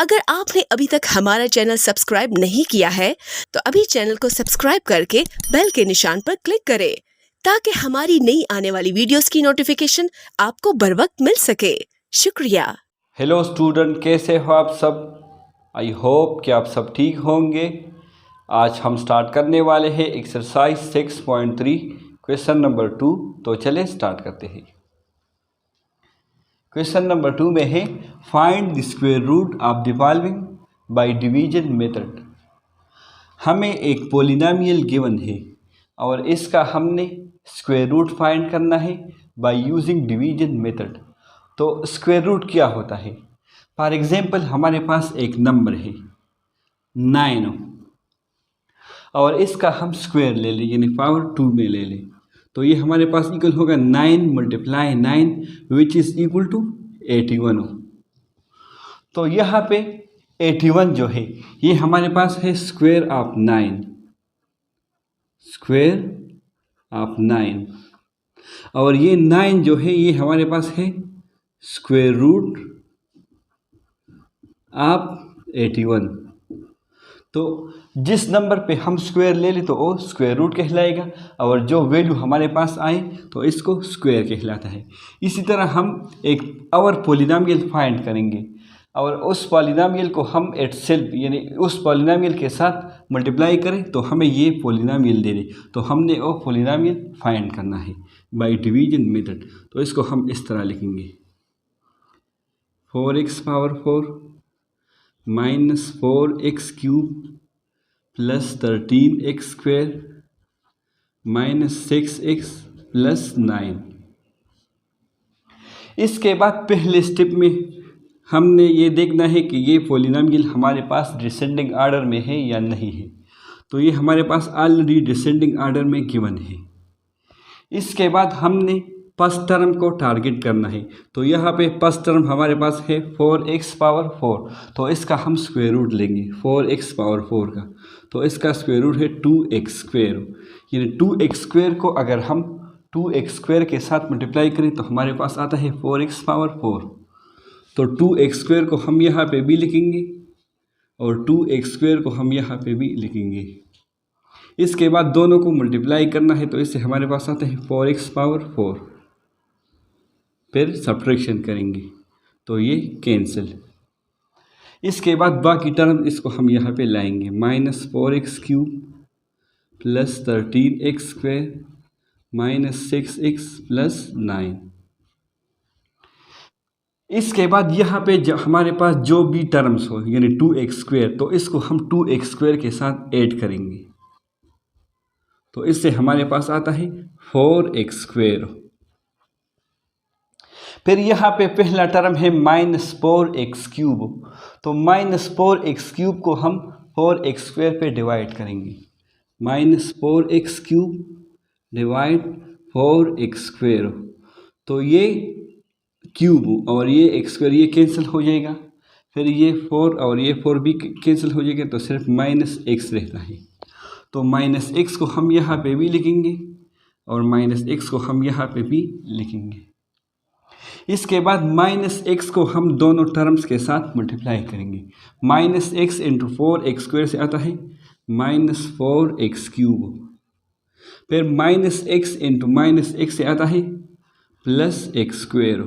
अगर आपने अभी तक हमारा चैनल सब्सक्राइब नहीं किया है तो अभी चैनल को सब्सक्राइब करके बेल के निशान पर क्लिक करें ताकि हमारी नई आने वाली वीडियोस की नोटिफिकेशन आपको बर वक्त मिल सके। शुक्रिया। हेलो स्टूडेंट, कैसे हो आप सब? आई होप कि आप सब ठीक होंगे। आज हम स्टार्ट करने वाले हैं एक्सरसाइज 6.3 क्वेश्चन नंबर 2। तो चले स्टार्ट करते हैं। क्वेश्चन नंबर 2 में है find the square root of the following by division method. हमें एक पॉलिनोमियल गिवन है और इसका हमने स्क्वायर रूट फाइंड करना है बाय यूजिंग डिवीजन मेथड। तो स्क्वायर रूट क्या होता है? फॉर एग्जांपल हमारे पास एक नंबर है 9 और इसका हम स्क्वायर ले लें यानी पावर 2 में ले लें, तो ये हमारे पास इक्वल होगा 9 × 9 विच इज़ इक्वल टू 81। तो यहाँ पे 81 जो है ये हमारे पास है स्क्वायर ऑफ 9 और ये 9 जो है ये हमारे पास है स्क्वायर रूट ऑफ 81। तो जिस नंबर पे हम स्क्वायर ले लें तो वो स्क्वायर रूट कहलाएगा और जो वैल्यू हमारे पास आए तो इसको स्क्वायर कहलाता है। इसी तरह हम एक और पॉलिनोमियल फाइंड करेंगे और उस पॉलिनोमियल को हम एट सेल्फ यानी उस पॉलिनोमियल के साथ मल्टीप्लाई करें तो हमें ये पॉलिनोमियल दे दे। तो हमने वो पॉलिनोमियल फाइंड करना है बाय डिवीजन मेथड। तो इसको हम इस तरह लिखेंगे 4x power 4 minus 4x³ plus 13x² minus 6x plus 9। इसके बाद पहले स्टेप में हमने ये देखना है कि ये पॉलिनोमियल हमारे पास डिसेंडिंग आर्डर में है या नहीं है। तो ये हमारे पास ऑलरेडी डिसेंडिंग आर्डर में गिवन है। इसके बाद हमने फर्स्ट टर्म को टारगेट करना है। तो यहाँ पे फर्स्ट टर्म हमारे पास है 4x पावर 4, तो इसका हम स्क्वायर रूट लेंगे 4x पावर 4 का। तो इसका स्क्वायर रूट है 2x², यानी 2x² को अगर हम 2x² के साथ मल्टीप्लाई करें तो हमारे पास आता है 4x पावर 4। तो 2x² को हम यहाँ पे भी लिखेंगे और 2x² को हम यहाँ पे भी लिखेंगे। इसके बाद दोनों को मल्टीप्लाई करना है तो इससे हमारे पास आता है 4x पावर 4। फिर सब्ट्रैक्शन करेंगे तो ये कैंसिल। इसके बाद बाकी टर्म इसको हम यहाँ पे लाएंगे minus 4x³ plus 13x² minus 6x plus 9। इसके बाद यहाँ पे हमारे पास जो भी टर्म्स हो यानी 2x² तो इसको हम 2x² के साथ ऐड करेंगे तो इससे हमारे पास आता है 4x²। फिर यहाँ पे पहला टर्म है माइनस 4x³, तो माइनस 4x³ को हम 4x² पे डिवाइड करेंगे। माइनस 4x³ डिवाइड 4x², तो ये क्यूब और ये x² ये कैंसिल हो जाएगा। फिर ये 4 और ये 4 भी कैंसिल हो जाएगा तो सिर्फ माइनस x रहता है। तो माइनस x को हम यहाँ पे भी लिखेंगे और माइनस x को हम यहाँ पे भी लिखेंगे। इसके बाद माइनस x को हम दोनों टर्म्स के साथ मल्टीप्लाई करेंगे। माइनस x इंटू 4x² से आता है माइनस 4x³। फिर minus x into minus x से आता है प्लस x²।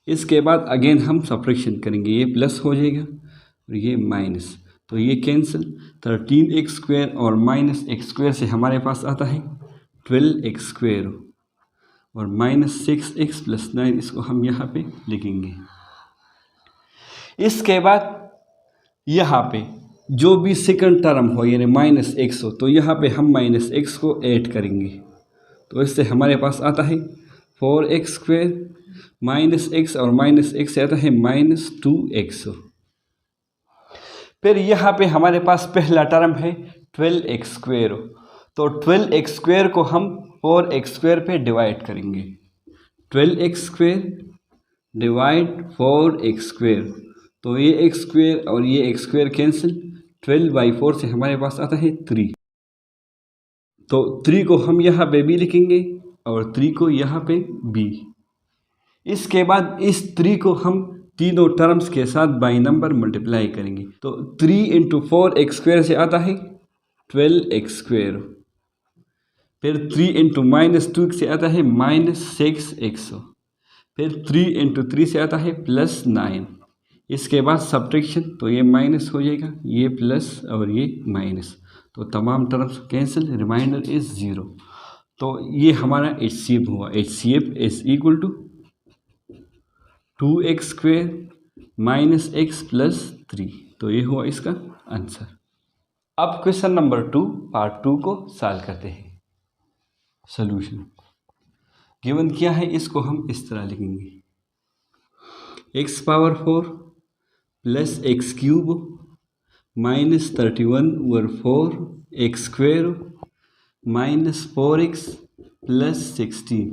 इसके बाद अगेन हम सब्ट्रैक्शन करेंगे, ये प्लस हो जाएगा और ये माइनस, तो ये कैंसिल। 13x² और माइनस x² से हमारे पास आता है 12x² और माइनस 6x प्लस 9 इसको हम यहाँ पे लिखेंगे। इसके बाद यहाँ पे जो भी सेकंड टर्म हो यानी माइनस x हो तो यहाँ पे हम माइनस x को ऐड करेंगे तो इससे हमारे पास आता है 4x² माइनस x और माइनस x से आता है माइनस 2x। फिर यहाँ पे हमारे पास पहला टर्म है 12x², तो 12x² को हम 4x² पे डिवाइड करेंगे। 12x² डिवाइड 4x², तो ये x² और ये x² कैंसिल। 12/4 से हमारे पास आता है 3, तो 3 को हम यहाँ पे भी लिखेंगे और 3 को यहाँ पे भी। इसके बाद इस 3 को हम तीनों टर्म्स के साथ बाई नंबर मल्टीप्लाई करेंगे। तो 3 इंटू 4x² से आता है 12x²। फिर 3 इंटू -2 से आता है -6x। फिर 3 इंटू 3 से आता है +9। इसके बाद सब्ट्रैक्शन, तो ये माइनस हो जाएगा, ये प्लस और ये माइनस, तो तमाम टर्म्स कैंसिल, रिमाइंडर इज 0। तो ये हमारा HCF हुआ। HCF is equal to 2x² - x + 3। तो ये हुआ इसका आंसर। अब क्वेश्चन नंबर 2 पार्ट 2 को सॉल्व करते हैं। सॉल्यूशन गिवन क्या है, इसको हम इस तरह लिखेंगे, x⁴ + x³ - 31/4 x² - 4x + 16।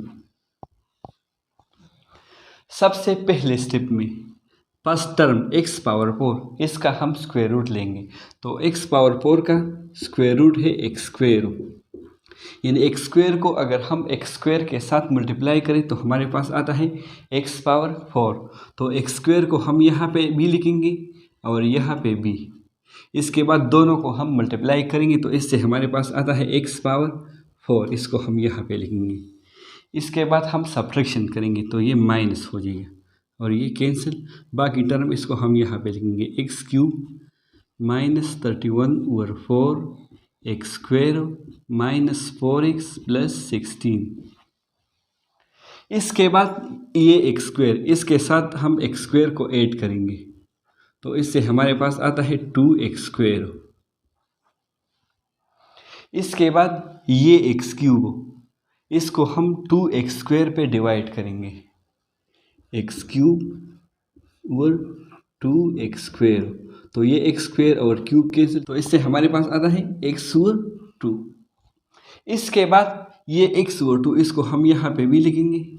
सबसे पहले स्टेप में फर्स्ट टर्म x⁴, इसका हम स्क्वायर रूट लेंगे। तो x⁴ का स्क्वायर रूट है x², यानी x² को अगर हम x² के साथ मल्टीप्लाई करें तो हमारे पास आता है x⁴। तो x² को हम यहाँ पे भी लिखेंगे और यहाँ पे भी। इसके बाद दोनों को हम मल्टीप्लाई करेंगे तो इससे हमारे पास आता है x⁴, इसको हम यहाँ पे लिखेंगे। इसके बाद हम सब्ट्रैक्शन करेंगे तो ये माइनस हो जाएगा और ये कैंसिल। बाकी टर्म इसको हम यहाँ पे लिखेंगे x³ - 31/4 x² - 4x + 16। इसके बाद ये x², इसके साथ हम x² को ऐड करेंगे तो इससे हमारे पास आता है 2x²। इसके बाद ये x³, इसको हम 2x² पे डिवाइड करेंगे, x³ और 2x²। तो ये x² और क्यूब कैंसिल, तो इससे हमारे पास आता है x और 2। इसके बाद ये x और 2, इसको हम यहाँ पे भी लिखेंगे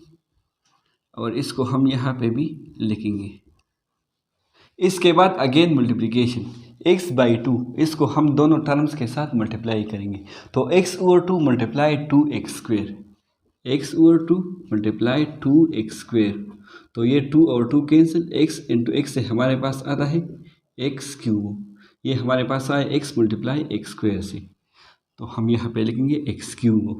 और इसको हम यहाँ पे भी लिखेंगे। इसके बाद अगेन मल्टीप्लिकेशन, x/2, इसको हम दोनों टर्म्स के साथ मल्टीप्लाई करेंगे। तो x और 2 × 2x², x और 2 × 2x²। तो ये 2 और 2 कैंसिल, x इंटू x से हमारे पास आता है x³। ये हमारे पास आया x × x² से, तो हम यहाँ पे लिखेंगे x³।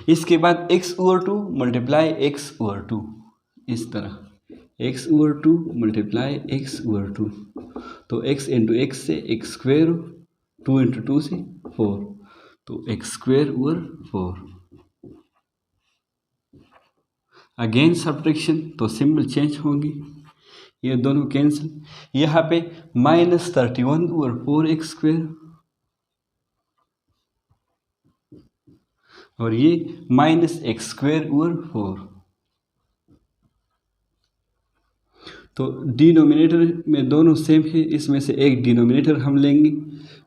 इसके बाद x और 2 × x और 2, इस तरह x और 2 × x और 2। तो x इंटू x से x², 2 इंटू 2 से 4, तो x² और 4। अगेन सब्ट्रैक्शन, तो सिंबल चेंज होंगे, ये दोनों कैंसिल। यहाँ पे -31/4 x² और ये -x² और 4। तो डिनोमिनेटर में दोनों सेम है, इसमें से एक डिनोमिनेटर हम लेंगे।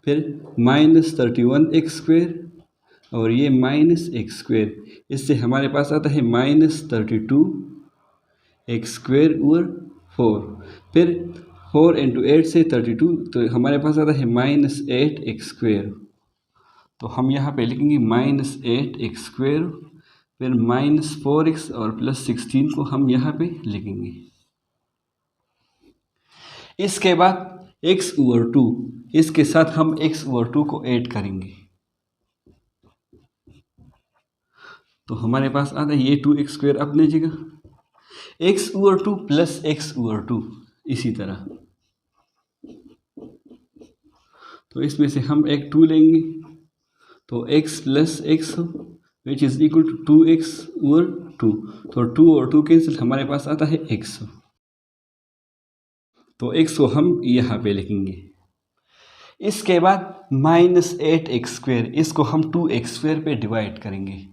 फिर -31x² और ये -x², इससे हमारे पास आता है -32x² और 4। फिर 4 इंटू 8 से 32, तो हमारे पास आता है -8x²। तो हम यहाँ पे लिखेंगे -8x², फिर -4x और +16 को हम यहाँ पे लिखेंगे। इसके बाद x और 2, इसके साथ हम x और 2 को ऐड करेंगे तो हमारे पास आता है ये 2x² अपने जगह, x और 2 + x और 2, इसी तरह। तो इसमें से हम एक 2 लेंगे तो x + x which is equal to 2x और 2। तो 2 और 2 कैंसिल, हमारे पास आता है x। तो x को हम यहाँ पे लिखेंगे। इसके बाद -8x², इसको हम 2x² पे डिवाइड करेंगे,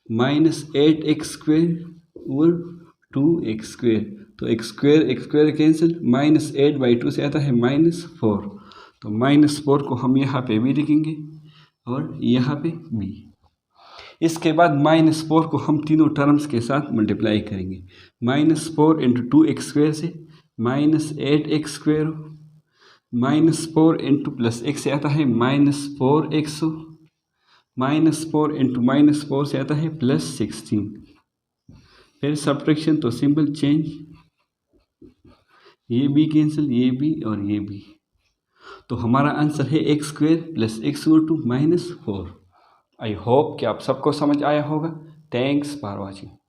-8x² और 2x²। तो x² कैंसिल, -8/2 से आता है -4। तो -4 को हम यहाँ पे भी लिखेंगे और यहाँ पे भी। इसके बाद -4 को हम तीनों टर्म्स के साथ मल्टीप्लाई करेंगे, -4 इंटू 2x² से -8x², -4 इंटू +x से आता है -4x, -4 इंटू -4 से आता है +16। फिर सब्ट्रैक्शन, तो सिंबल चेंज, ये भी कैंसिल, ये भी और ये भी। तो हमारा आंसर है x square plus x over 2 -4। I hope कि आप सबको समझ आया होगा। Thanks for watching.